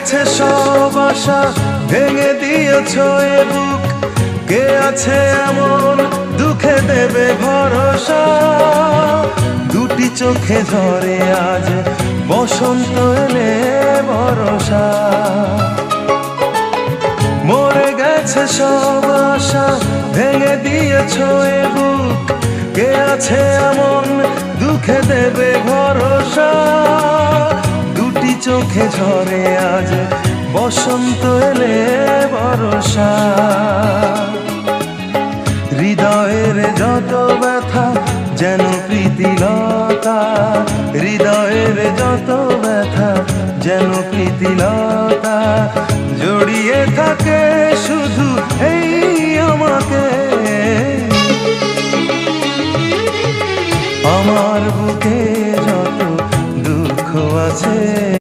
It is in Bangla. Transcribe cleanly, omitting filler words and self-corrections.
গেছে সব আশা, ভেঙে দিয়েছ এ বুক। কে আছে এমন দুঃখে দেবে ভরসা? দুটি চোখে ঝরে আজ বসন্ত এলে বরষা। মরে গেছে সব আশা, ভেঙে দিয়েছ এ বুক। কে আছে এমন দুঃখে দেবে ভরসা? দুটি চোখে ঝরে আজ বসন্ত এলে বরষা। হৃদয়ের যত ব্যথা যেন প্রীতিলতা, হৃদয়ের যত ব্যথা যেন প্রীতিলতা। জড়িয়ে থাকে শুধু এই আমাকে, আমার বুকে যত দুঃখ আছে।